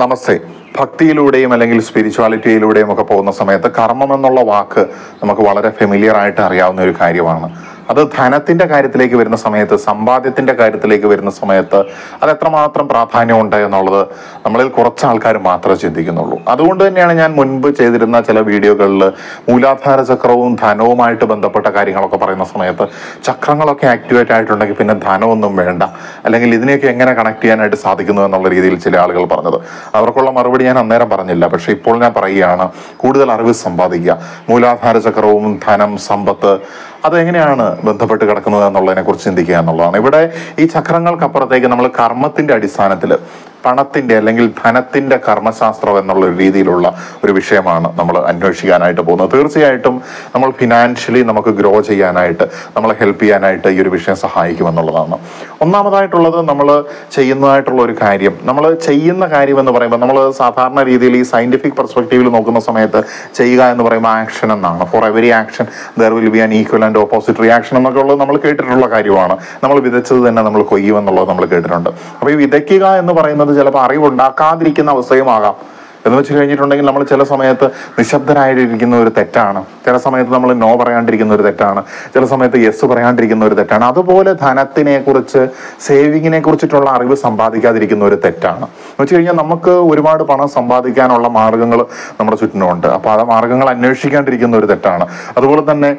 നമസ്തേ. ഭക്തിയിലൂടെയും അല്ലെങ്കിൽ സ്പിരിച്വാലിറ്റിയിലൂടെയും ഒക്കെ പോകുന്ന സമയത്ത് കർമ്മം എന്നുള്ള വാക്ക് നമുക്ക് വളരെ ഫെമിലിയർ ആയിട്ട് അറിയാവുന്ന ഒരു കാര്യമാണ്. അത് ധനത്തിന്റെ കാര്യത്തിലേക്ക് വരുന്ന സമയത്ത്, സമ്പാദ്യത്തിന്റെ കാര്യത്തിലേക്ക് വരുന്ന സമയത്ത് അത് എത്രമാത്രം പ്രാധാന്യമുണ്ട് എന്നുള്ളത് നമ്മളിൽ കുറച്ച് ആൾക്കാർ മാത്രമേ ചിന്തിക്കുന്നുള്ളൂ. അതുകൊണ്ട് തന്നെയാണ് ഞാൻ മുൻപ് ചെയ്തിരുന്ന ചില വീഡിയോകളിൽ മൂലാധാര ചക്രവും ധനവുമായിട്ട് ബന്ധപ്പെട്ട കാര്യങ്ങളൊക്കെ പറയുന്ന സമയത്ത് ചക്രങ്ങളൊക്കെ ആക്ടിവേറ്റ് ആയിട്ടുണ്ടെങ്കിൽ പിന്നെ ധനമൊന്നും വേണ്ട, അല്ലെങ്കിൽ ഇതിനെയൊക്കെ എങ്ങനെ കണക്ട് ചെയ്യാനായിട്ട് സാധിക്കുന്നു എന്നുള്ള രീതിയിൽ ചില ആളുകൾ പറഞ്ഞത്. അവർക്കുള്ള മറുപടി ഞാൻ അന്നേരം പറഞ്ഞില്ല, പക്ഷെ ഇപ്പോൾ ഞാൻ പറയുകയാണ്, കൂടുതൽ അറിവ് സമ്പാദിക്കുക. മൂലാധാര ചക്രവും ധനം, സമ്പത്ത് അതെങ്ങനെയാണ് ബന്ധപ്പെട്ട് കിടക്കുന്നത് എന്നുള്ളതിനെ കുറിച്ച് ചിന്തിക്കുക എന്നുള്ളതാണ്. ഇവിടെ ഈ ചക്രങ്ങൾക്കപ്പുറത്തേക്ക് നമ്മൾ കർമ്മത്തിന്റെ അടിസ്ഥാനത്തിൽ പണത്തിന്റെ അല്ലെങ്കിൽ ധനത്തിന്റെ കർമ്മശാസ്ത്രം എന്നുള്ള ഒരു രീതിയിലുള്ള ഒരു വിഷയമാണ് നമ്മൾ അന്വേഷിക്കാനായിട്ട് പോകുന്നത്. തീർച്ചയായിട്ടും നമ്മൾ ഫിനാൻഷ്യലി നമുക്ക് ഗ്രോ ചെയ്യാനായിട്ട്, നമ്മളെ ഹെൽപ്പ് ചെയ്യാനായിട്ട് ഈ ഒരു വിഷയം സഹായിക്കുമെന്നുള്ളതാണ്. ഒന്നാമതായിട്ടുള്ളത്, നമ്മൾ ചെയ്യുന്നതായിട്ടുള്ള ഒരു കാര്യം, നമ്മൾ ചെയ്യുന്ന കാര്യം എന്ന് പറയുമ്പോൾ നമ്മൾ സാധാരണ രീതിയിൽ ഈ സയന്റിഫിക് പെർസ്പെക്റ്റീവിൽ നോക്കുന്ന സമയത്ത് ചെയ്യുക എന്ന് പറയുമ്പോൾ ആക്ഷൻ എന്നാണ്. For every action there will be an equal and opposite reaction എന്നൊക്കെ ഉള്ളത് നമ്മൾ കേട്ടിട്ടുള്ള കാര്യമാണ്. നമ്മൾ വിതച്ചത് തന്നെ നമ്മൾ കൊയ്യുമെന്നുള്ളത് നമ്മൾ കേട്ടിട്ടുണ്ട്. അപ്പോൾ ഈ വിതയ്ക്കുക എന്ന് പറയുന്നത് ചിലപ്പോൾ അറിവുണ്ടാക്കാതിരിക്കുന്ന അവസ്ഥയുമാകാം. എന്ന് വെച്ച് കഴിഞ്ഞിട്ടുണ്ടെങ്കിൽ നമ്മൾ ചില സമയത്ത് നിശബ്ദരായിട്ടിരിക്കുന്ന ഒരു തെറ്റാണ്, ചില സമയത്ത് നമ്മൾ നോ പറയാണ്ടിരിക്കുന്ന ഒരു തെറ്റാണ്, ചില സമയത്ത് യെസ് പറയാണ്ടിരിക്കുന്ന ഒരു തെറ്റാണ്. അതുപോലെ ധനത്തിനെ കുറിച്ച്, സേവിങ്ങിനെ കുറിച്ചിട്ടുള്ള അറിവ് സമ്പാദിക്കാതിരിക്കുന്ന ഒരു തെറ്റാണ്. എന്ന് വെച്ച് കഴിഞ്ഞാൽ നമുക്ക് ഒരുപാട് പണം സമ്പാദിക്കാനുള്ള മാർഗങ്ങൾ നമ്മുടെ ചുറ്റിനുമുണ്ട്. അപ്പോൾ ആ മാർഗങ്ങൾ അന്വേഷിക്കാണ്ടിരിക്കുന്ന ഒരു തെറ്റാണ്. അതുപോലെ തന്നെ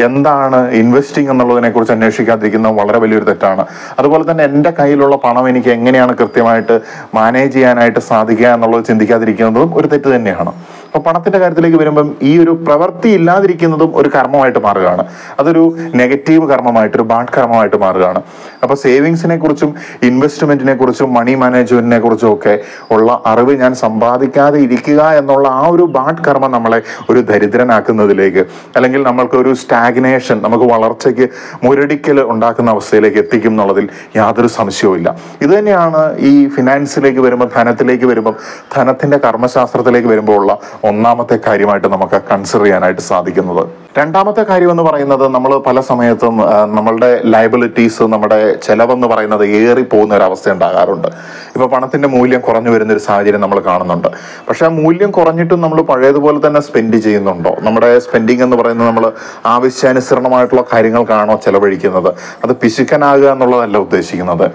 എന്താണ് ഇൻവെസ്റ്റിംഗ് എന്നുള്ളതിനെ കുറിച്ച് അന്വേഷിക്കാതിരിക്കുന്നത് വളരെ വലിയൊരു തെറ്റാണ്. അതുപോലെ തന്നെ എൻ്റെ കയ്യിലുള്ള പണം എനിക്ക് എങ്ങനെയാണ് കൃത്യമായിട്ട് മാനേജ് ചെയ്യാനായിട്ട് സാധിക്കുക എന്നുള്ളത് ചിന്തിക്കാതിരിക്കുന്നത് ഒരു തെറ്റ് തന്നെയാണ്. അപ്പൊ പണത്തിന്റെ കാര്യത്തിലേക്ക് വരുമ്പം ഈ ഒരു പ്രവൃത്തി ഇല്ലാതിരിക്കുന്നതും ഒരു കർമ്മമായിട്ട് മാറുകയാണ്. അതൊരു നെഗറ്റീവ് കർമ്മമായിട്ട്, ഒരു ബാഡ് കർമ്മമായിട്ട് മാറുകയാണ്. അപ്പൊ സേവിങ്സിനെ കുറിച്ചും ഇൻവെസ്റ്റ്മെന്റിനെ കുറിച്ചും മണി മാനേജ്മെന്റിനെ കുറിച്ചും ഒക്കെ ഉള്ള അറിവ് ഞാൻ സമ്പാദിക്കാതെ ഇരിക്കുക എന്നുള്ള ആ ഒരു ബാഡ് കർമ്മം നമ്മളെ ഒരു ദരിദ്രനാക്കുന്നതിലേക്ക്, അല്ലെങ്കിൽ നമ്മൾക്ക് ഒരു സ്റ്റാഗ്നേഷൻ, നമുക്ക് വളർച്ചയ്ക്ക് മുരടിക്കൽ ഉണ്ടാക്കുന്ന അവസ്ഥയിലേക്ക് എത്തിക്കും എന്നുള്ളതിൽ യാതൊരു സംശയവും ഇല്ല. ഇത് തന്നെയാണ് ഈ ഫിനാൻസിലേക്ക് വരുമ്പോൾ, ധനത്തിലേക്ക് വരുമ്പോൾ, ധനത്തിന്റെ കർമ്മശാസ്ത്രത്തിലേക്ക് വരുമ്പോൾ ഉള്ള ഒന്നാമത്തെ കാര്യമായിട്ട് നമുക്ക് കൺസിഡർ ചെയ്യാനായിട്ട് സാധിക്കുന്നത്. രണ്ടാമത്തെ കാര്യം എന്ന് പറയുന്നത്, നമ്മൾ പല സമയത്തും നമ്മളുടെ ലയബിലിറ്റീസ്, നമ്മുടെ ചെലവെന്ന് പറയുന്നത് ഏറി പോകുന്ന ഒരു അവസ്ഥ ഉണ്ടാകാറുണ്ട്. ഇപ്പൊ പണത്തിന്റെ മൂല്യം കുറഞ്ഞു വരുന്ന ഒരു സാഹചര്യം നമ്മൾ കാണുന്നുണ്ട്. പക്ഷെ ആ മൂല്യം കുറഞ്ഞിട്ടും നമ്മൾ പഴയതുപോലെ തന്നെ സ്പെൻഡ് ചെയ്യുന്നുണ്ടോ? നമ്മുടെ സ്പെൻഡിങ് എന്ന് പറയുന്നത് നമ്മൾ ആവശ്യാനുസരണമായിട്ടുള്ള കാര്യങ്ങൾക്കാണോ ചെലവഴിക്കുന്നത്? അത് പിശുക്കനാകുക എന്നുള്ളതല്ല ഉദ്ദേശിക്കുന്നത്.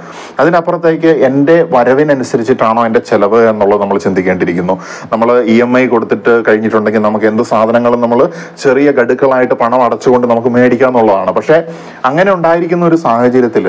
അതിനപ്പുറത്തേക്ക് എൻ്റെ വരവിനനുസരിച്ചിട്ടാണോ എൻ്റെ ചെലവ് എന്നുള്ളത് നമ്മൾ ചിന്തിക്കേണ്ടിയിരിക്കുന്നു. നമ്മൾ EMI കൊടുത്തിട്ട് കഴിഞ്ഞിട്ടുണ്ടെങ്കിൽ നമുക്ക് എന്ത് സാധനങ്ങളും നമ്മൾ ചെറിയ ഗഡുക്കളായിട്ട് പണം അടച്ചുകൊണ്ട് നമുക്ക് മേടിക്കാന്നുള്ളതാണ്. പക്ഷെ അങ്ങനെ ഉണ്ടായിരിക്കുന്ന ഒരു സാഹചര്യത്തിൽ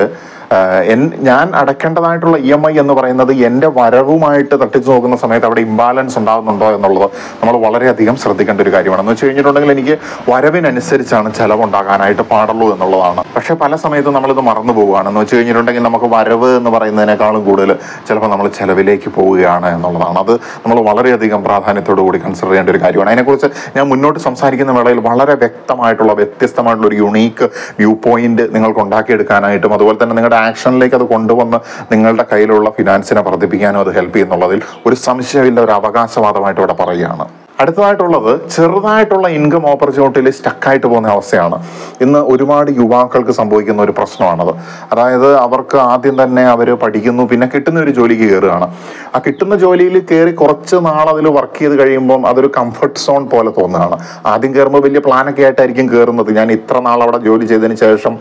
ഞാൻ അടയ്ക്കേണ്ടതായിട്ടുള്ള EMI എന്ന് പറയുന്നത് എൻ്റെ വരവുമായിട്ട് തട്ടിച്ചു നോക്കുന്ന സമയത്ത് അവിടെ ഇംബാലൻസ് ഉണ്ടാകുന്നുണ്ടോ എന്നുള്ളത് നമ്മൾ വളരെയധികം ശ്രദ്ധിക്കേണ്ട ഒരു കാര്യമാണ്. എന്ന് വെച്ച് കഴിഞ്ഞിട്ടുണ്ടെങ്കിൽ എനിക്ക് വരവിനനുസരിച്ചാണ് ചെലവുണ്ടാകാനായിട്ട് പാടുള്ളൂ എന്നുള്ളതാണ്. പക്ഷെ പല സമയത്തും നമ്മളിത് മറന്നു പോവുകയാണ്. എന്ന് വെച്ച് കഴിഞ്ഞിട്ടുണ്ടെങ്കിൽ നമുക്ക് വരവ് എന്ന് പറയുന്നതിനേക്കാളും കൂടുതൽ ചിലപ്പോൾ നമ്മൾ ചെലവിലേക്ക് പോവുകയാണ് എന്നുള്ളതാണ്. അത് നമ്മൾ വളരെയധികം പ്രാധാന്യത്തോടു കൂടി കൺസിഡർ ചെയ്യേണ്ട ഒരു കാര്യമാണ്. അതിനെക്കുറിച്ച് ഞാൻ മുന്നോട്ട് സംസാരിക്കുന്ന വേളയിൽ വളരെ വ്യക്തമായിട്ടുള്ള, വ്യത്യസ്തമായിട്ടുള്ള ഒരു യുണീക്ക് വ്യൂ പോയിന്റ് നിങ്ങൾക്ക് ഉണ്ടാക്കിയെടുക്കാനായിട്ടും അതുപോലെ തന്നെ നിങ്ങളുടെ ആക്ഷനിലേക്ക് അത് കൊണ്ടുവന്ന് നിങ്ങളുടെ കയ്യിലുള്ള ഫിനാൻസിനെ വർദ്ധിപ്പിക്കാനും അത് ഹെൽപ്പ് ചെയ്യുന്നുള്ളതിൽ ഒരു സംശയമില്ല, ഒരു അവകാശവാദമായിട്ട് ഇവിടെ പറയുകയാണ്. അടുത്തതായിട്ടുള്ളത്, ചെറുതായിട്ടുള്ള ഇൻകം ഓപ്പർച്യൂണിറ്റിയിൽ സ്റ്റക്കായിട്ട് പോകുന്ന അവസ്ഥയാണ്. ഇന്ന് ഒരുപാട് യുവാക്കൾക്ക് സംഭവിക്കുന്ന ഒരു പ്രശ്നമാണത്. അതായത് അവർക്ക് ആദ്യം തന്നെ അവർ പഠിക്കുന്നു, പിന്നെ കിട്ടുന്ന ഒരു ജോലിക്ക് കയറുകയാണ്. ആ കിട്ടുന്ന ജോലിയിൽ കയറി കുറച്ച് നാൾ അതിൽ വർക്ക് ചെയ്ത് കഴിയുമ്പം അതൊരു കംഫർട്ട് സോൺ പോലെ തോന്നുകയാണ്. ആദ്യം കയറുമ്പോൾ വലിയ പ്ലാനൊക്കെ ആയിട്ടായിരിക്കും കയറുന്നത്. ഞാൻ ഇത്ര നാൾ അവിടെ ജോലി ചെയ്തതിന് ശേഷം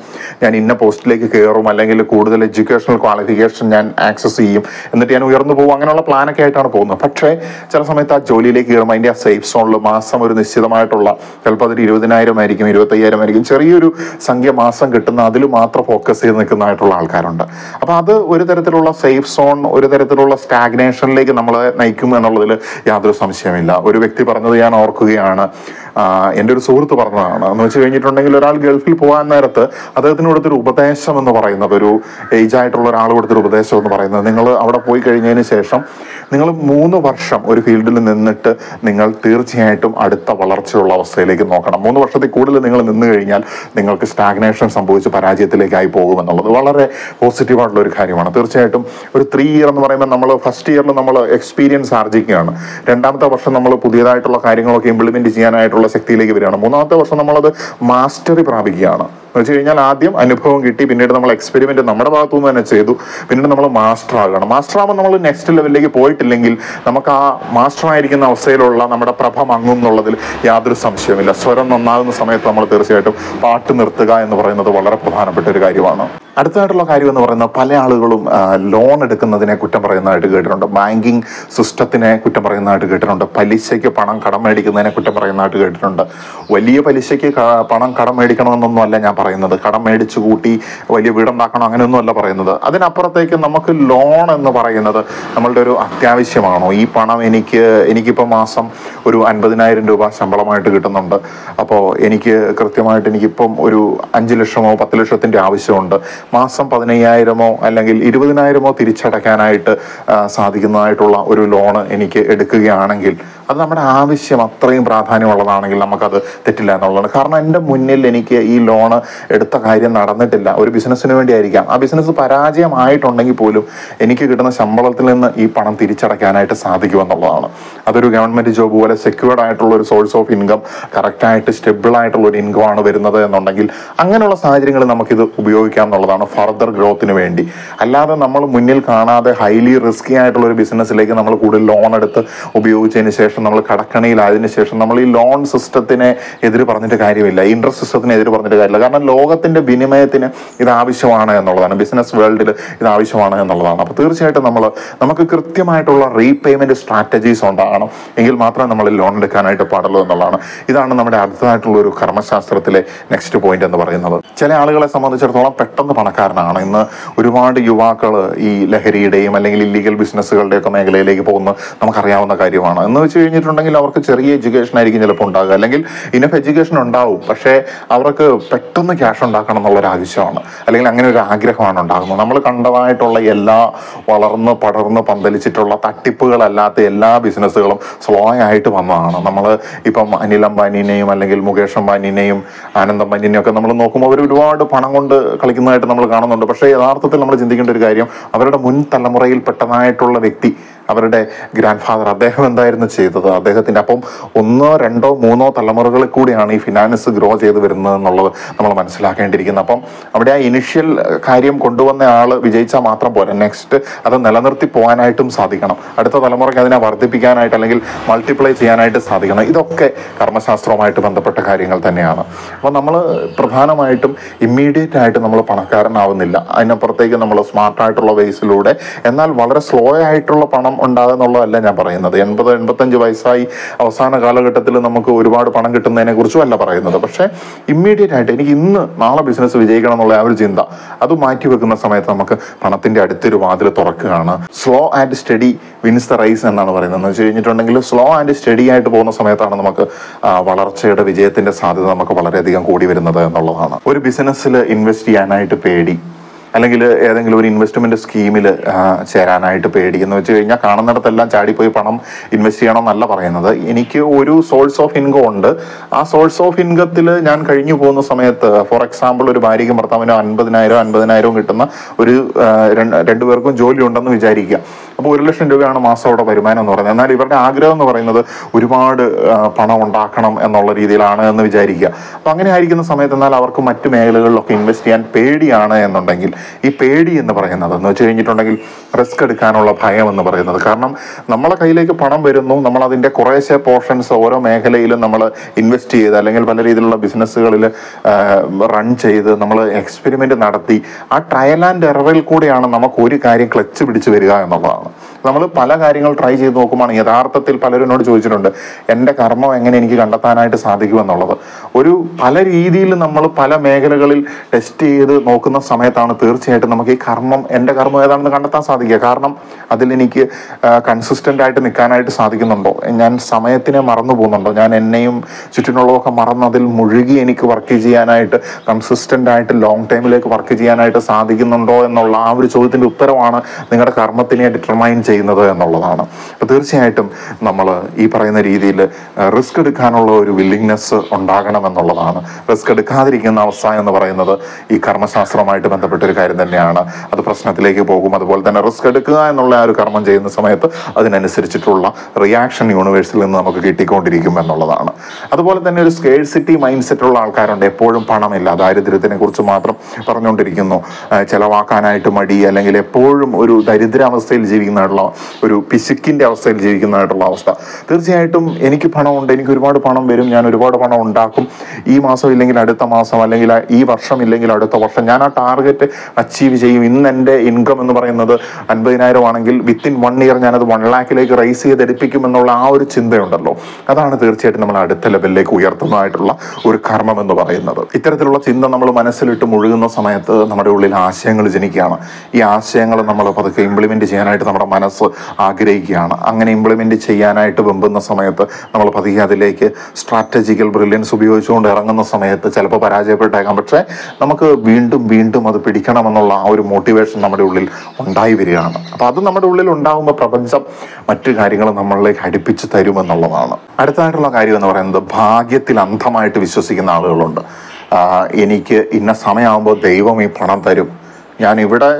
ഞാൻ ഇന്ന പോസ്റ്റിലേക്ക് കയറും, അല്ലെങ്കിൽ കൂടുതൽ എഡ്യൂക്കേഷണൽ ക്വാളിഫിക്കേഷൻ ഞാൻ ആക്സസ് ചെയ്യും, എന്നിട്ട് ഞാൻ ഉയർന്നു പോകും, അങ്ങനെയുള്ള പ്ലാനൊക്കെ ആയിട്ടാണ് പോകുന്നത്. പക്ഷേ ചില സമയത്ത് ആ ജോലിയിലേക്ക് കയറുമ്പോൾ അതിൻ്റെ സേഫ് സോണിൽ മാസം ഒരു നിശ്ചിതമായിട്ടുള്ള, ചിലപ്പോൾ അതൊരു 20,000 ആയിരിക്കും, 25,000 ആയിരിക്കും, ചെറിയൊരു സംഖ്യ മാസം കിട്ടുന്ന, അതിൽ മാത്രം ഫോക്കസ് ചെയ്ത് നിൽക്കുന്നതായിട്ടുള്ള ആൾക്കാരുണ്ട്. അപ്പോൾ അത് ഒരു തരത്തിലുള്ള സേഫ് സോൺ, ഒരു തരത്തിലുള്ള സ്റ്റാഗ്നേഷനിലേക്ക് നമ്മളെ നയിക്കും എന്നുള്ളതിൽ യാതൊരു സംശയമില്ല. ഒരു വ്യക്തി പറഞ്ഞത് ഞാൻ ഓർക്കുകയാണ്, എൻ്റെ ഒരു സുഹൃത്ത് പറഞ്ഞതാണ്. എന്ന് വെച്ച് കഴിഞ്ഞിട്ടുണ്ടെങ്കിൽ ഒരാൾ ഗൾഫിൽ പോകാൻ നേരത്ത് അദ്ദേഹത്തിന് കൊടുത്തൊരു ഉപദേശം എന്ന് പറയുന്നത്, ഒരു ഏജ് ആയിട്ടുള്ള ഒരാൾ കൊടുത്തൊരു ഉപദേശം എന്ന് പറയുന്നത്, നിങ്ങൾ അവിടെ പോയി കഴിഞ്ഞതിന് ശേഷം നിങ്ങൾ 3 വർഷം ഒരു ഫീൽഡിൽ നിന്നിട്ട് നിങ്ങൾ തീർച്ചയായിട്ടും അടുത്ത വളർച്ചയുള്ള അവസ്ഥയിലേക്ക് നോക്കണം. 3 വർഷത്തിൽ കൂടുതൽ നിങ്ങൾ നിന്ന് കഴിഞ്ഞാൽ നിങ്ങൾക്ക് സ്റ്റാഗ്നേഷൻ സംഭവിച്ച് പരാജയത്തിലേക്കായി പോകുമെന്നുള്ളത് വളരെ പോസിറ്റീവായിട്ടുള്ള ഒരു കാര്യമാണ്. തീർച്ചയായിട്ടും ഒരു 3 ഇയർ എന്ന് പറയുമ്പോൾ നമ്മൾ ഫസ്റ്റ് ഇയറിൽ നമ്മൾ എക്സ്പീരിയൻസ് ആർജിക്കുകയാണ്. രണ്ടാമത്തെ വർഷം നമ്മൾ പുതിയതായിട്ടുള്ള കാര്യങ്ങളൊക്കെ ഇംപ്ലിമെന്റ് ചെയ്യാനായിട്ടുള്ള ചെയ്യാനായിട്ടുള്ള ശക്തിയിലേക്ക് വരികയാണ്. മൂന്നാമത്തെ വർഷം നമ്മളത് മാസ്റ്ററി പ്രാപിക്കുകയാണ്. എന്ന് വെച്ച് കഴിഞ്ഞാൽ ആദ്യം അനുഭവം കിട്ടി, പിന്നീട് നമ്മൾ എക്സ്പെരിമെന്റ് നമ്മുടെ ഭാഗത്തു നിന്ന് തന്നെ ചെയ്തു, പിന്നീട് നമ്മൾ മാസ്റ്റർ ആകണം. മാസ്റ്റർ ആകുമ്പോൾ നമ്മൾ നെക്സ്റ്റ് ലെവലിലേക്ക് പോയിട്ടില്ലെങ്കിൽ നമുക്ക് ആ മാസ്റ്റർ ആയിരിക്കുന്ന അവസ്ഥയിലുള്ള നമ്മുടെ പ്രഭ മങ്ങും എന്നുള്ളതിൽ യാതൊരു സംശയമില്ല. സ്വരം നന്നാകുന്ന സമയത്ത് നമ്മൾ തീർച്ചയായിട്ടും പാട്ട് നിർത്തുക എന്ന് പറയുന്നത് വളരെ പ്രധാനപ്പെട്ട ഒരു കാര്യമാണ്. അടുത്തതായിട്ടുള്ള കാര്യം എന്ന് പറയുന്നത് പല ആളുകളും ലോൺ എടുക്കുന്നതിനെ കുറ്റം പറയുന്നതായിട്ട് കേട്ടിട്ടുണ്ട്, ബാങ്കിങ് സിസ്റ്റത്തിനെ കുറ്റം പറയുന്നതായിട്ട് കേട്ടിട്ടുണ്ട്, പലിശയ്ക്ക് പണം കടം മേടിക്കുന്നതിനെ കുറ്റം പറയുന്നതായിട്ട് കേട്ടിട്ടുണ്ട്. വലിയ പലിശയ്ക്ക് പണം കടം മേടിക്കണമെന്നൊന്നും അല്ല ഞാൻ പറയുന്നത്, കടം മേടിച്ചു കൂട്ടി വലിയ വീടുണ്ടാക്കണം അങ്ങനെയൊന്നും അല്ല പറയുന്നത്. അതിനപ്പുറത്തേക്ക് നമുക്ക് ലോൺ എന്ന് പറയുന്നത് നമ്മളുടെ ഒരു അത്യാവശ്യമാണോ? ഈ പണം എനിക്കിപ്പോൾ മാസം ഒരു 50,000 രൂപ ശമ്പളമായിട്ട് കിട്ടുന്നുണ്ട്, അപ്പോൾ എനിക്ക് കൃത്യമായിട്ട് എനിക്കിപ്പം ഒരു 5 ലക്ഷമോ 10 ലക്ഷത്തിൻ്റെ ആവശ്യമുണ്ട്, മാസം 15,000 അല്ലെങ്കിൽ 20,000 തിരിച്ചടയ്ക്കാനായിട്ട് സാധിക്കുന്നതായിട്ടുള്ള ഒരു ലോണ് എനിക്ക് എടുക്കുകയാണെങ്കിൽ അത് നമ്മുടെ ആവശ്യം അത്രയും പ്രാധാന്യമുള്ളതാണെങ്കിൽ നമുക്കത് തെറ്റില്ല എന്നുള്ളതാണ്. കാരണം എൻ്റെ മുന്നിൽ എനിക്ക് ഈ ലോണ് എടുത്ത കാര്യം നടന്നിട്ടില്ല, ഒരു ബിസിനസ്സിന് വേണ്ടി ആയിരിക്കാം, ആ ബിസിനസ് പരാജയമായിട്ടുണ്ടെങ്കിൽ പോലും എനിക്ക് കിട്ടുന്ന ശമ്പളത്തിൽ നിന്ന് ഈ പണം തിരിച്ചടയ്ക്കാനായിട്ട് സാധിക്കുമെന്നുള്ളതാണ്. അതൊരു ഗവൺമെൻറ് ജോബ് പോലെ സെക്യൂർഡ് ആയിട്ടുള്ള ഒരു സോഴ്സ് ഓഫ് ഇൻകം, കറക്റ്റായിട്ട് സ്റ്റെബിൾ ആയിട്ടുള്ള ഒരു ഇൻകം ആണ് വരുന്നത് എന്നുണ്ടെങ്കിൽ അങ്ങനെയുള്ള സാഹചര്യങ്ങളിൽ നമുക്കിത് ഉപയോഗിക്കാം എന്നുള്ളതാണ് ഫർദർ ഗ്രോത്തിന് വേണ്ടി. അല്ലാതെ നമ്മൾ മുന്നിൽ കാണാതെ ഹൈലി റിസ്കി ആയിട്ടുള്ള ഒരു ബിസിനസ്സിലേക്ക് നമ്മൾ കൂടുതൽ ലോൺ എടുത്ത് ഉപയോഗിച്ചതിന് ശേഷം നമ്മൾ കടക്കണിയിലായതിനു ശേഷം നമ്മൾ ഈ ലോൺ സിസ്റ്റത്തിനെ എതിര് പറഞ്ഞിട്ട് കാര്യമില്ല, ഇൻട്രസ്റ്റ് സിസ്റ്റത്തിനെ എതിര് പറഞ്ഞിട്ട് കാര്യമില്ല. കാരണം ലോകത്തിന്റെ വിനിമയത്തിന് ഇത് ആവശ്യമാണ് എന്നുള്ളതാണ്, ബിസിനസ് വേൾഡിൽ ഇത് ആവശ്യമാണ് എന്നുള്ളതാണ്. അപ്പോൾ തീർച്ചയായിട്ടും നമുക്ക് കൃത്യമായിട്ടുള്ള റീപേയ്മെന്റ് സ്ട്രാറ്റജീസ് ഉണ്ടാകണം, എങ്കിൽ മാത്രമേ നമ്മൾ ലോൺ എടുക്കാനായിട്ട് പാടുള്ളൂ എന്നുള്ളതാണ്. ഇതാണ് നമ്മുടെ അടുത്തതായിട്ടുള്ള ഒരു കർമ്മശാസ്ത്രത്തിലെ നെക്സ്റ്റ് പോയിന്റ് എന്ന് പറയുന്നത്. ചില ആളുകളെ സംബന്ധിച്ചിടത്തോളം പെട്ടെന്ന് പണക്കാരനാണ്. ഇന്ന് ഒരുപാട് യുവാക്കൾ ഈ ലഹരിയുടെയും അല്ലെങ്കിൽ ഇല്ലീഗൽ ബിസിനസ്സുകളുടെയൊക്കെ മേഖലയിലേക്ക് പോകുന്നത് നമുക്കറിയാവുന്ന കാര്യമാണ്. എന്ന് വെച്ച് കഴിഞ്ഞിട്ടുണ്ടെങ്കിൽ അവർക്ക് ചെറിയ എഡ്യൂക്കേഷൻ ആയിരിക്കും ചിലപ്പോൾ ഉണ്ടാകുക, അല്ലെങ്കിൽ ഇനഫ് എഡ്യൂക്കേഷൻ ഉണ്ടാവും, പക്ഷേ അവർക്ക് പെട്ടെന്ന് ക്യാഷ് ഉണ്ടാക്കണം എന്നുള്ളൊരു ആവശ്യമാണ്, അല്ലെങ്കിൽ അങ്ങനെ ഒരു ആഗ്രഹമാണ് ഉണ്ടാകുന്നത്. നമ്മൾ കണ്ടതായിട്ടുള്ള എല്ലാ വളർന്ന് പടർന്ന് പന്തലിച്ചിട്ടുള്ള തട്ടിപ്പുകളല്ലാത്ത എല്ലാ ബിസിനസ്സുകളും സ്ലോ ആയിട്ട് വന്നതാണ്. നമ്മൾ ഇപ്പം അനിൽ അംബാനിനെയും അല്ലെങ്കിൽ മുകേഷ് അംബാനിനെയും ആനന്ദ് അംബാനിനെയും ഒക്കെ നമ്മൾ നോക്കുമ്പോൾ അവർ ഒരുപാട് പണം കൊണ്ട് കളിക്കുന്നതായിട്ട് നമ്മൾ കാണുന്നുണ്ട്. പക്ഷേ യഥാർത്ഥത്തിൽ നമ്മൾ ചിന്തിക്കേണ്ട ഒരു കാര്യം, അവരുടെ മുൻ തലമുറയിൽ പെട്ടതായിട്ടുള്ള വ്യക്തി, അവരുടെ ഗ്രാൻഡ് ഫാദർ, അദ്ദേഹം എന്തായിരുന്നു ചെയ്തത്, അദ്ദേഹത്തിൻ്റെ അപ്പം 1, 2, 3 തലമുറകളിൽ കൂടിയാണ് ഈ ഫിനാൻസ് ഗ്രോ ചെയ്ത് വരുന്നത് എന്നുള്ളത് നമ്മൾ മനസ്സിലാക്കേണ്ടിയിരിക്കുന്നത്. അപ്പം അവിടെ ആ ഇനിഷ്യൽ കാര്യം കൊണ്ടുവന്ന ആൾ വിജയിച്ചാൽ മാത്രം പോരാ, നെക്സ്റ്റ് അത് നിലനിർത്തി പോകാനായിട്ടും സാധിക്കണം, അടുത്ത തലമുറയ്ക്ക് അതിനെ വർദ്ധിപ്പിക്കാനായിട്ട് അല്ലെങ്കിൽ മൾട്ടിപ്ലൈ ചെയ്യാനായിട്ട് സാധിക്കണം. ഇതൊക്കെ കർമ്മശാസ്ത്രവുമായിട്ട് ബന്ധപ്പെട്ട കാര്യങ്ങൾ തന്നെയാണ്. അപ്പോൾ നമ്മൾ പ്രധാനമായിട്ടും ഇമ്മീഡിയറ്റ് ആയിട്ട് നമ്മൾ പണക്കാരനാവുന്നില്ല, അതിനപ്പുറത്തേക്ക് നമ്മൾ സ്മാർട്ടായിട്ടുള്ള വേസിലൂടെ എന്നാൽ വളരെ സ്ലോ ആയിട്ടുള്ള പണം ഉണ്ടാകുന്നുള്ളതല്ല ഞാൻ പറയുന്നത്. 80-85 വയസ്സായി അവസാന കാലഘട്ടത്തിൽ നമുക്ക് ഒരുപാട് പണം കിട്ടുന്നതിനെ കുറിച്ചും അല്ല പറയുന്നത്. പക്ഷേ ഇമ്മീഡിയറ്റ് ആയിട്ട് എനിക്ക് ഇന്ന് നാളെ ബിസിനസ് വിജയിക്കണം എന്നുള്ള ആ ഒരു ചിന്ത അത് മാറ്റി വെക്കുന്ന സമയത്ത് നമുക്ക് പണത്തിന്റെ അടുത്തൊരു വാതിൽ തുറക്കുകയാണ്. Slow and steady wins the race എന്നാണ് പറയുന്നത്. എന്ന് വെച്ച് കഴിഞ്ഞിട്ടുണ്ടെങ്കിൽ സ്ലോ ആൻഡ് സ്റ്റഡി ആയിട്ട് പോകുന്ന സമയത്താണ് നമുക്ക് വളർച്ചയുടെ വിജയത്തിന്റെ സാധ്യത നമുക്ക് വളരെയധികം കൂടി വരുന്നത് എന്നുള്ളതാണ്. ഒരു ബിസിനസ്സിൽ ഇൻവെസ്റ്റ് ചെയ്യാനായിട്ട് പേടി, അല്ലെങ്കിൽ ഏതെങ്കിലും ഒരു ഇൻവെസ്റ്റ്മെന്റ് സ്കീമിൽ ചേരാനായിട്ട് പേടി എന്ന് വെച്ച് കഴിഞ്ഞാൽ കാണുന്നിടത്തെല്ലാം ചാടിപ്പോയി പണം ഇൻവെസ്റ്റ് ചെയ്യണമെന്നല്ല പറയുന്നത്. എനിക്ക് ഒരു സോഴ്സ് ഓഫ് ഇൻകം ഉണ്ട്, ആ സോഴ്സ് ഓഫ് ഇൻകത്തിൽ ഞാൻ കഴിഞ്ഞു പോകുന്ന സമയത്ത്, ഫോർ എക്സാമ്പിൾ ഒരു ഭാര്യയ്ക്കും ഭർത്താവിനും 50,000 കിട്ടുന്ന ഒരു 2 പേർക്കും ജോലി ഉണ്ടെന്ന് വിചാരിക്കുക. അപ്പോൾ 1 ലക്ഷം രൂപയാണ് മാസം അവിടെ വരുമാനം എന്ന് പറയുന്നത്. എന്നാൽ ഇവരുടെ ആഗ്രഹം എന്ന് പറയുന്നത് ഒരുപാട് പണം ഉണ്ടാക്കണം എന്നുള്ള രീതിയിലാണ് എന്ന് വിചാരിക്കുക. അപ്പോൾ അങ്ങനെ ആയിരിക്കുന്ന സമയത്ത് എന്നാൽ അവർക്ക് മറ്റു മേഖലകളിലൊക്കെ ഇൻവെസ്റ്റ് ചെയ്യാൻ പേടിയാണ് എന്നുണ്ടെങ്കിൽ, ഈ പേടി എന്ന് പറയുന്നത് എന്ന് വെച്ച് കഴിഞ്ഞിട്ടുണ്ടെങ്കിൽ റിസ്ക് എടുക്കാനുള്ള ഭയം എന്ന് പറയുന്നത്. കാരണം നമ്മളെ കയ്യിലേക്ക് പണം വരുന്നു, നമ്മൾ അതിൻ്റെ കുറേശ്ശെ പോർഷൻസ് ഓരോ മേഖലയിലും നമ്മൾ ഇൻവെസ്റ്റ് ചെയ്ത് അല്ലെങ്കിൽ പല രീതിയിലുള്ള ബിസിനസ്സുകളിൽ റൺ ചെയ്ത് നമ്മൾ എക്സ്പെരിമെന്റ് നടത്തി ആ ട്രയൽ ആൻഡ് എററിൽ കൂടെയാണ് നമുക്ക് ഒരു കാര്യം ക്ലച്ച് പിടിച്ച് വരിക എന്നുള്ളതാണ്. നമ്മൾ പല കാര്യങ്ങൾ ട്രൈ ചെയ്ത് നോക്കുമ്പോൾ യഥാർത്ഥത്തിൽ പലരും എന്നോട് ചോദിച്ചിട്ടുണ്ട്, എൻ്റെ കർമ്മം എങ്ങനെ എനിക്ക് കണ്ടെത്താനായിട്ട് സാധിക്കുമെന്നുള്ളത്. പല രീതിയിൽ നമ്മൾ പല മേഖലകളിൽ ടെസ്റ്റ് ചെയ്ത് നോക്കുന്ന സമയത്താണ് തീർച്ചയായിട്ടും നമുക്ക് ഈ എൻ്റെ കർമ്മം ഏതാണെന്ന് കണ്ടെത്താൻ സാധിക്കുക. കാരണം അതിലെനിക്ക് കൺസിസ്റ്റൻ്റ് ആയിട്ട് നിൽക്കാനായിട്ട് സാധിക്കുന്നുണ്ടോ, ഞാൻ സമയത്തിനെ മറന്നു പോകുന്നുണ്ടോ, ഞാൻ എന്നെയും ചുറ്റിനുള്ളതൊക്കെ മറന്ന് അതിൽ മുഴുകി എനിക്ക് വർക്ക് ചെയ്യാനായിട്ട് കൺസിസ്റ്റൻ്റ് ആയിട്ട് ലോങ് ടൈമിലേക്ക് വർക്ക് ചെയ്യാനായിട്ട് സാധിക്കുന്നുണ്ടോ എന്നുള്ള ആ ഒരു ചോദ്യത്തിൻ്റെ ഉത്തരവാണ് നിങ്ങളുടെ കർമ്മത്തിനെ ഡിറ്റർമൈൻ ഡിറ്റർമൈൻ ചെയ്യുന്നത് എന്നുള്ളതാണ്. അപ്പോൾ തീർച്ചയായിട്ടും നമ്മൾ ഈ പറയുന്ന രീതിയിൽ റിസ്ക് എടുക്കാനുള്ള ഒരു വില്ലിങ്നെസ് ഉണ്ടാകണം എന്നുള്ളതാണ്. റിസ്ക് എടുക്കാതിരിക്കുന്ന അവസ്ഥ എന്ന് പറയുന്നത് ഈ കർമ്മശാസ്ത്രവുമായിട്ട് ബന്ധപ്പെട്ട ഒരു കാര്യം തന്നെയാണ്. അത് പ്രശ്നത്തിലേക്ക് പോകും. അതുപോലെ തന്നെ റിസ്ക് എടുക്കുക എന്നുള്ള ആ ഒരു കർമ്മം ചെയ്യുന്ന സമയത്ത് അതിനനുസരിച്ചിട്ടുള്ള റിയാക്ഷൻ യൂണിവേഴ്സിൽ നിന്ന് നമുക്ക് കിട്ടിക്കൊണ്ടിരിക്കും എന്നുള്ളതാണ്. അതുപോലെ തന്നെ ഒരു സ്കേഴ്സിറ്റി മൈൻഡ് സെറ്റുള്ള ആൾക്കാരുണ്ട്. എപ്പോഴും പണമില്ല, ദാരിദ്ര്യത്തിനെ കുറിച്ച് മാത്രം പറഞ്ഞുകൊണ്ടിരിക്കുന്നു, ചെലവാക്കാനായിട്ട് മടി, അല്ലെങ്കിൽ എപ്പോഴും ഒരു ദരിദ്രാവസ്ഥയിൽ ജീവിക്കുന്നതായിട്ടുള്ള ഒരു പിശുക്കിന്റെ അവസ്ഥയിൽ ജീവിക്കുന്നതായിട്ടുള്ള അവസ്ഥ. തീർച്ചയായിട്ടും എനിക്ക് പണമുണ്ട്, എനിക്ക് ഒരുപാട് പണം വരും, ഞാൻ ഒരുപാട് പണം ഉണ്ടാക്കും, ഈ മാസം ഇല്ലെങ്കിൽ അടുത്ത മാസം, അല്ലെങ്കിൽ ഈ വർഷം ഇല്ലെങ്കിൽ അടുത്ത വർഷം ഞാൻ ആ ടാർഗറ്റ് അച്ചീവ് ചെയ്യും. ഇന്ന് എൻ്റെ ഇൻകം എന്ന് പറയുന്നത് 50,000 ആണെങ്കിൽ വിത്തിൻ 1 ഇയർ ഞാനത് 1 lakhിലേക്ക് റൈസ് ചെയ്തെടുപ്പിക്കും എന്നുള്ള ആ ഒരു ചിന്തയുണ്ടല്ലോ, അതാണ് തീർച്ചയായിട്ടും നമ്മൾ അടുത്ത ലെവലിലേക്ക് ഉയർത്തുന്നതായിട്ടുള്ള ഒരു കർമ്മം എന്ന് പറയുന്നത്. ഇത്തരത്തിലുള്ള ചിന്ത നമ്മൾ മനസ്സിലിട്ട് മുഴുകുന്ന സമയത്ത് നമ്മുടെ ഉള്ളിൽ ആശയങ്ങൾ ജനിക്കുകയാണ്. ഈ ആശയങ്ങൾ നമ്മൾ പതുക്കെ ഇംപ്ലിമെന്റ് ചെയ്യാനായിട്ട് നമ്മുടെ മനസ്സ് ആഗ്രഹിക്കുകയാണ്. അങ്ങനെ ഇംപ്ലിമെന്റ് ചെയ്യാനായിട്ട് വെമ്പുന്ന സമയത്ത് നമ്മൾ പതുക്കെ അതിലേക്ക് സ്ട്രാറ്റജിക്കൽ ബ്രില്യൻസ് ഉപയോഗിച്ചുകൊണ്ട് ഇറങ്ങുന്ന സമയത്ത് ചിലപ്പോൾ പരാജയപ്പെട്ടേക്കാം. പക്ഷേ നമുക്ക് വീണ്ടും വീണ്ടും അത് പിടിക്കണമെന്നുള്ള ആ ഒരു മോട്ടിവേഷൻ നമ്മുടെ ഉള്ളിൽ ഉണ്ടായി വരികയാണ്. അപ്പോൾ അത് നമ്മുടെ ഉള്ളിൽ ഉണ്ടാകുമ്പോൾ പ്രപഞ്ചം മറ്റു കാര്യങ്ങൾ നമ്മളിലേക്ക് അടുപ്പിച്ച് തരുമെന്നുള്ളതാണ്. അടുത്തതായിട്ടുള്ള കാര്യം എന്ന് പറയുന്നത് ഭാഗ്യത്തിൽ അന്ധമായിട്ട് വിശ്വസിക്കുന്ന ആളുകളുണ്ട്. എനിക്ക് ഇന്ന സമയമാകുമ്പോൾ ദൈവം ഈ പണം തരും, ഞാൻ ഇവിടെ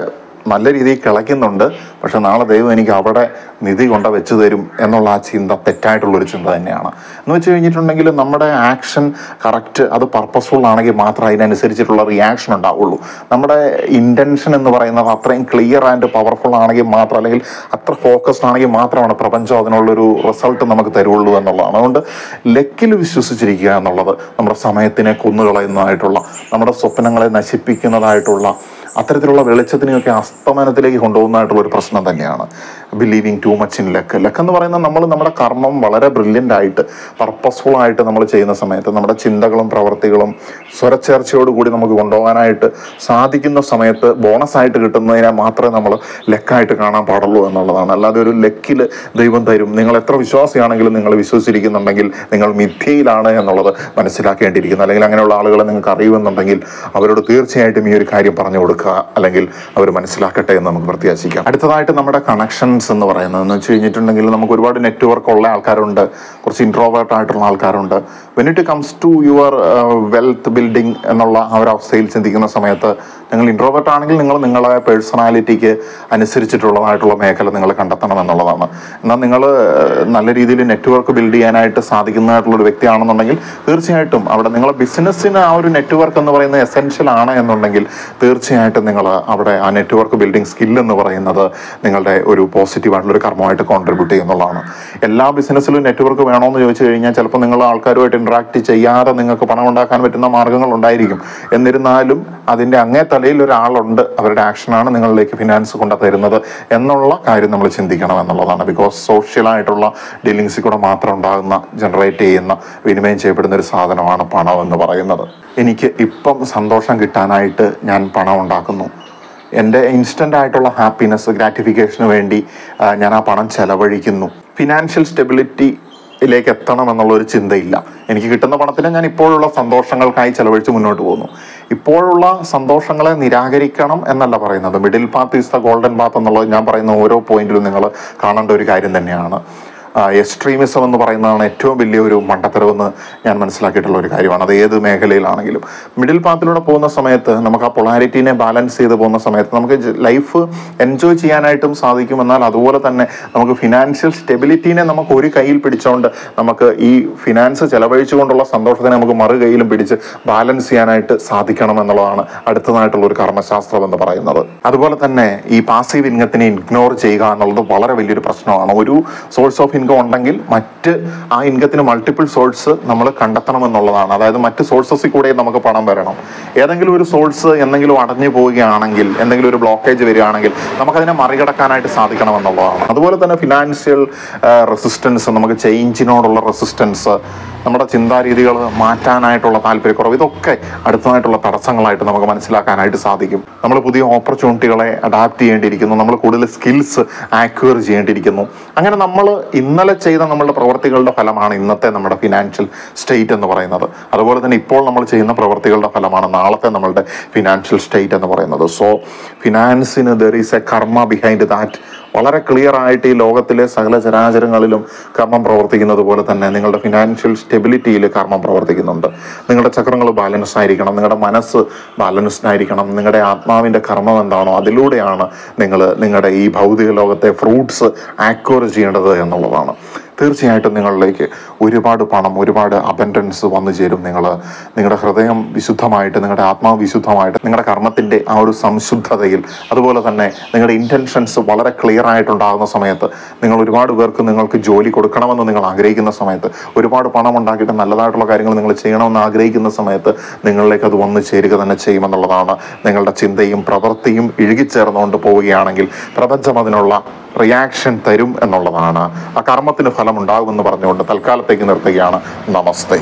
നല്ല രീതിയിൽ കിളയ്ക്കുന്നുണ്ട്, പക്ഷെ നാളെ ദൈവം എനിക്ക് അവിടെ നിധി കൊണ്ട വെച്ച് തരും എന്നുള്ള ആ ചിന്ത തെറ്റായിട്ടുള്ളൊരു ചിന്ത തന്നെയാണ്. എന്ന് വെച്ച് കഴിഞ്ഞിട്ടുണ്ടെങ്കിൽ നമ്മുടെ ആക്ഷൻ കറക്റ്റ്, അത് പർപ്പസ്ഫുൾ ആണെങ്കിൽ മാത്രമേ അതിനനുസരിച്ചിട്ടുള്ള റിയാക്ഷൻ ഉണ്ടാവുള്ളൂ. നമ്മുടെ ഇൻറ്റൻഷൻ എന്ന് പറയുന്നത് അത്രയും ക്ലിയർ ആൻഡ് പവർഫുൾ ആണെങ്കിൽ മാത്രം, അല്ലെങ്കിൽ അത്ര ഫോക്കസ്ഡ് ആണെങ്കിൽ മാത്രമാണ് പ്രപഞ്ചം അതിനുള്ളൊരു റിസൾട്ട് നമുക്ക് തരുള്ളൂ എന്നുള്ളതാണ്. അതുകൊണ്ട് ലക്കിൽ വിശ്വസിച്ചിരിക്കുക എന്നുള്ളത് നമ്മുടെ സമയത്തിനെ കൊന്നുകളയുന്നതായിട്ടുള്ള, നമ്മുടെ സ്വപ്നങ്ങളെ നശിപ്പിക്കുന്നതായിട്ടുള്ള, അത്തരത്തിലുള്ള വെളിച്ചത്തിനെയൊക്കെ അസ്തമനത്തിലേക്ക് കൊണ്ടുപോകുന്നതായിട്ടുള്ള ഒരു പ്രശ്നം തന്നെയാണ് believing too much in luck. Luck എന്ന് പറയുന്നത് നമ്മൾ നമ്മുടെ കർമ്മം വളരെ ബ്രില്യൻ്റ് ആയിട്ട് പർപ്പസ്ഫുൾ ആയിട്ട് നമ്മൾ ചെയ്യുന്ന സമയത്ത് നമ്മുടെ ചിന്തകളും പ്രവൃത്തികളും സ്വരച്ചേർച്ചയോടുകൂടി നമുക്ക് കൊണ്ടുപോകാനായിട്ട് സാധിക്കുന്ന സമയത്ത് ബോണസായിട്ട് കിട്ടുന്നതിനെ മാത്രമേ നമ്മൾ ലക്കായിട്ട് കാണാൻ പാടുള്ളൂ എന്നുള്ളതാണ്. അല്ലാതെ ഒരു ലക്കിൽ ദൈവം തരും, നിങ്ങൾ എത്ര വിശ്വാസിയാണെങ്കിലും നിങ്ങൾ വിശ്വസിച്ചിരിക്കുന്നുണ്ടെങ്കിൽ നിങ്ങൾ മിഥ്യയിലാണ് എന്നുള്ളത് മനസ്സിലാക്കേണ്ടിയിരിക്കുന്നു. അല്ലെങ്കിൽ അങ്ങനെയുള്ള ആളുകളെ നിങ്ങൾക്ക് അറിയുമെന്നുണ്ടെങ്കിൽ അവരോട് തീർച്ചയായിട്ടും ഈ ഒരു കാര്യം പറഞ്ഞു കൊടുക്കുക, അല്ലെങ്കിൽ അവർ മനസ്സിലാക്കട്ടെ എന്ന് നമുക്ക് പ്രത്യാശിക്കാം. അടുത്തതായിട്ട് നമ്മുടെ കണക്ഷൻസ് എന്ന് പറയുന്നത് എന്ന് വെച്ച് കഴിഞ്ഞിട്ടുണ്ടെങ്കിൽ നമുക്ക് ഒരുപാട് നെറ്റ്വർക്ക് ഉള്ള ആൾക്കാരുണ്ട്, കുറച്ച് ഇൻട്രോവേർട്ട് ആയിട്ടുള്ള ആൾക്കാരുണ്ട്. When it comes to your wealth building എന്നുള്ള ആ ഒരു അവസ്ഥയിൽ ചിന്തിക്കുന്ന സമയത്ത് നിങ്ങൾ ഇൻട്രോവേർട്ട് ആണെങ്കിൽ നിങ്ങൾ നിങ്ങളുടെ പേഴ്സണാലിറ്റിക്ക് അനുസരിച്ചിട്ടുള്ളതായിട്ടുള്ള മേഖല നിങ്ങൾ കണ്ടെത്തണം എന്നുള്ളതാണ്. എന്നാൽ നിങ്ങൾ നല്ല രീതിയിൽ നെറ്റ്വർക്ക് ബിൽഡ് ചെയ്യാനായിട്ട് സാധിക്കുന്നതായിട്ടുള്ളൊരു വ്യക്തിയാണെന്നുണ്ടെങ്കിൽ തീർച്ചയായിട്ടും അവിടെ നിങ്ങളുടെ ബിസിനസ്സിന് ആ ഒരു നെറ്റ്വർക്ക് എന്ന് പറയുന്നത് എസെൻഷ്യൽ ആണ് എന്നുണ്ടെങ്കിൽ തീർച്ചയായിട്ടും നിങ്ങൾ അവിടെ ആ നെറ്റ്വർക്ക് ബിൽഡിംഗ് സ്കിൽ എന്ന് പറയുന്നത് നിങ്ങളുടെ ഒരു പോസിറ്റീവായിട്ടുള്ളൊരു കർമ്മമായിട്ട് കോൺട്രിബ്യൂട്ട് ചെയ്യുന്നുള്ളതാണ്. എല്ലാ ബിസിനസ്സിലും നെറ്റ്വർക്ക് വേണമെന്ന് ചോദിച്ചു കഴിഞ്ഞാൽ ചിലപ്പോൾ നിങ്ങൾ ആൾക്കാരുമായിട്ട് ഇൻട്രാക്ട് ചെയ്യാതെ നിങ്ങൾക്ക് പണം ഉണ്ടാക്കാൻ പറ്റുന്ന മാർഗ്ഗങ്ങൾ ഉണ്ടായിരിക്കും. എന്നിരുന്നാലും അതിൻ്റെ അങ്ങേ തലയിൽ ഒരാളുണ്ട്, അവരുടെ ആക്ഷനാണ് നിങ്ങളിലേക്ക് ഫിനാൻസ് കൊണ്ടുതരുന്നത് എന്നുള്ള കാര്യം നമ്മൾ ചിന്തിക്കണം എന്നുള്ളതാണ്. ബിക്കോസ് സോഷ്യലായിട്ടുള്ള ഡീലിങ്സിൽ കൂടെ മാത്രം ഉണ്ടാകുന്ന ജനറേറ്റ് ചെയ്യുന്ന വിനിമയം ചെയ്യപ്പെടുന്ന ഒരു സാധനമാണ് പണം എന്ന് പറയുന്നത്. എനിക്ക് ഇപ്പം സന്തോഷം കിട്ടാനായിട്ട് ഞാൻ പണം ഉണ്ടാക്കുന്നു, എൻ്റെ ഇൻസ്റ്റൻ്റ് ആയിട്ടുള്ള ഹാപ്പിനെസ് ഗ്രാറ്റിഫിക്കേഷന് വേണ്ടി ഞാൻ ആ പണം ചെലവഴിക്കുന്നു. ഫിനാൻഷ്യൽ സ്റ്റെബിലിറ്റിയിലേക്ക് എത്തണം എന്നുള്ളൊരു ചിന്തയില്ല. എനിക്ക് കിട്ടുന്ന പണത്തിനെ ഞാൻ ഇപ്പോഴുള്ള സന്തോഷങ്ങൾക്കായി ചെലവഴിച്ച് മുന്നോട്ട് പോകുന്നു. ഇപ്പോഴുള്ള സന്തോഷങ്ങളെ നിരാകരിക്കണം എന്നല്ല പറയുന്നത്. Middle path is the golden path എന്നുള്ളത് ഞാൻ പറയുന്ന ഓരോ പോയിന്റിലും നിങ്ങൾ കാണേണ്ട ഒരു കാര്യം തന്നെയാണ്. എക്സ്ട്രീമിസം എന്ന് പറയുന്നതാണ് ഏറ്റവും വലിയൊരു മണ്ടത്തരവെന്ന് ഞാൻ മനസ്സിലാക്കിയിട്ടുള്ള ഒരു കാര്യമാണ്. അത് ഏത് മേഖലയിലാണെങ്കിലും മിഡിൽ പാത്തിലൂടെ പോകുന്ന സമയത്ത് നമുക്ക് ആ പൊളാരിറ്റീനെ ബാലൻസ് ചെയ്ത് പോകുന്ന സമയത്ത് നമുക്ക് ലൈഫ് എൻജോയ് ചെയ്യാനായിട്ടും സാധിക്കും. എന്നാൽ അതുപോലെ തന്നെ നമുക്ക് ഫിനാൻഷ്യൽ സ്റ്റെബിലിറ്റീനെ നമുക്ക് ഒരു കയ്യിൽ പിടിച്ചുകൊണ്ട് നമുക്ക് ഈ ഫിനാൻസ് ചെലവഴിച്ചുകൊണ്ടുള്ള സന്തോഷത്തിനെ നമുക്ക് മറു കയ്യിലും പിടിച്ച് ബാലൻസ് ചെയ്യാനായിട്ട് സാധിക്കണം എന്നുള്ളതാണ് അടുത്തതായിട്ടുള്ള ഒരു കർമ്മശാസ്ത്രം എന്ന് പറയുന്നത്. അതുപോലെ തന്നെ ഈ പാസീവ് ഇൻകത്തിനെ ഇഗ്നോർ ചെയ്യുക എന്നുള്ളത് വളരെ വലിയൊരു പ്രശ്നമാണ്. ഒരു സോഴ്സ് ഓഫ് ഇൻകം ഉണ്ടെങ്കിൽ മറ്റ് ആ ഇൻകത്തിന് മൾട്ടിപ്പിൾ സോഴ്സ് നമ്മൾ കണ്ടെത്തണം എന്നുള്ളതാണ്. അതായത് മറ്റ് സോഴ്സസിൽ കൂടെ നമുക്ക് പണം വരണം. ഏതെങ്കിലും ഒരു സോഴ്സ് എന്തെങ്കിലും അടഞ്ഞു പോവുകയാണെങ്കിൽ, എന്തെങ്കിലും ഒരു ബ്ലോക്കേജ് വരികയാണെങ്കിൽ നമുക്കതിനെ മറികടക്കാനായിട്ട് സാധിക്കണം എന്നുള്ളതാണ്. അതുപോലെ തന്നെ ഫിനാൻഷ്യൽ റെസിസ്റ്റൻസ്, നമുക്ക് ചേഞ്ചിനോടുള്ള റെസിസ്റ്റൻസ്, നമ്മുടെ ചിന്താരീതികൾ മാറ്റാനായിട്ടുള്ള താല്പര്യക്കുറവ്, ഇതൊക്കെ അടുത്തതായിട്ടുള്ള തടസ്സങ്ങളായിട്ട് നമുക്ക് മനസ്സിലാക്കാനായിട്ട് സാധിക്കും. നമ്മൾ പുതിയ ഓപ്പർച്യൂണിറ്റികളെ അഡാപ്റ്റ് ചെയ്യേണ്ടിയിരിക്കുന്നു, നമ്മൾ കൂടുതൽ സ്കിൽസ് ആക്വയർ ചെയ്യേണ്ടിയിരിക്കുന്നു. അങ്ങനെ നമ്മൾ ഇന്നലെ ചെയ്ത നമ്മളുടെ പ്രവർത്തികളുടെ ഫലമാണ് ഇന്നത്തെ നമ്മുടെ ഫിനാൻഷ്യൽ സ്റ്റേറ്റ് എന്ന് പറയുന്നത്. അതുപോലെ തന്നെ ഇപ്പോൾ നമ്മൾ ചെയ്യുന്ന പ്രവർത്തികളുടെ ഫലമാണ് നാളത്തെ നമ്മളുടെ ഫിനാൻഷ്യൽ സ്റ്റേറ്റ് എന്ന് പറയുന്നത്. സോ ഫിനാൻസിന് ദർ ഈസ് എ കർമ്മ ബിഹൈൻഡ് ദാറ്റ്. വളരെ ക്ലിയർ ആയിട്ട് ഈ ലോകത്തിലെ സകല ചരാചരങ്ങളിലും കർമ്മം പ്രവർത്തിക്കുന്നത് പോലെ തന്നെ നിങ്ങളുടെ ഫിനാൻഷ്യൽ സ്റ്റെബിലിറ്റിയിൽ കർമ്മം പ്രവർത്തിക്കുന്നുണ്ട്. നിങ്ങളുടെ ചക്രങ്ങൾ ബാലൻസ് ആയിരിക്കണം, നിങ്ങളുടെ മനസ്സ് ബാലൻസ്ഡ് ആയിരിക്കണം. നിങ്ങളുടെ ആത്മാവിൻ്റെ കർമ്മം എന്താണോ അതിലൂടെയാണ് നിങ്ങൾ നിങ്ങളുടെ ഈ ഭൗതിക ലോകത്തെ ഫ്രൂട്ട്സ് ആക്വയർ ചെയ്യേണ്ടത് എന്നുള്ളതാണ്. തീർച്ചയായിട്ടും നിങ്ങളിലേക്ക് ഒരുപാട് പണം, ഒരുപാട് അബൻഡൻസ് വന്നു ചേരും. നിങ്ങളുടെ ഹൃദയം വിശുദ്ധമായിട്ട്, നിങ്ങളുടെ ആത്മാവ് വിശുദ്ധമായിട്ട്, നിങ്ങളുടെ കർമ്മത്തിൻ്റെ ആ ഒരു സംശുദ്ധതയിൽ, അതുപോലെ തന്നെ നിങ്ങളുടെ ഇൻറ്റൻഷൻസ് വളരെ ക്ലിയർ ആയിട്ടുണ്ടാകുന്ന സമയത്ത്, നിങ്ങൾ ഒരുപാട് പേർക്ക് നിങ്ങൾക്ക് ജോലി കൊടുക്കണമെന്ന് നിങ്ങൾ ആഗ്രഹിക്കുന്ന സമയത്ത്, ഒരുപാട് പണം ഉണ്ടാക്കിയിട്ട് നല്ലതായിട്ടുള്ള കാര്യങ്ങൾ നിങ്ങൾ ചെയ്യണമെന്ന് ആഗ്രഹിക്കുന്ന സമയത്ത് നിങ്ങളിലേക്ക് അത് വന്നു ചേരുക തന്നെ ചെയ്യുമെന്നുള്ളതാണ്. നിങ്ങളുടെ ചിന്തയും പ്രവൃത്തിയും ഇഴുകിച്ചേർന്നുകൊണ്ട് പോവുകയാണെങ്കിൽ പ്രപഞ്ചം അതിനുള്ള റിയാക്ഷൻ തരും എന്നുള്ളതാണ്. ആ കർമ്മത്തിന് ഫലമുണ്ടാകുമെന്ന് പറഞ്ഞുകൊണ്ട് തൽക്കാലത്തേക്ക് നിർത്തുകയാണ്. നമസ്തേ.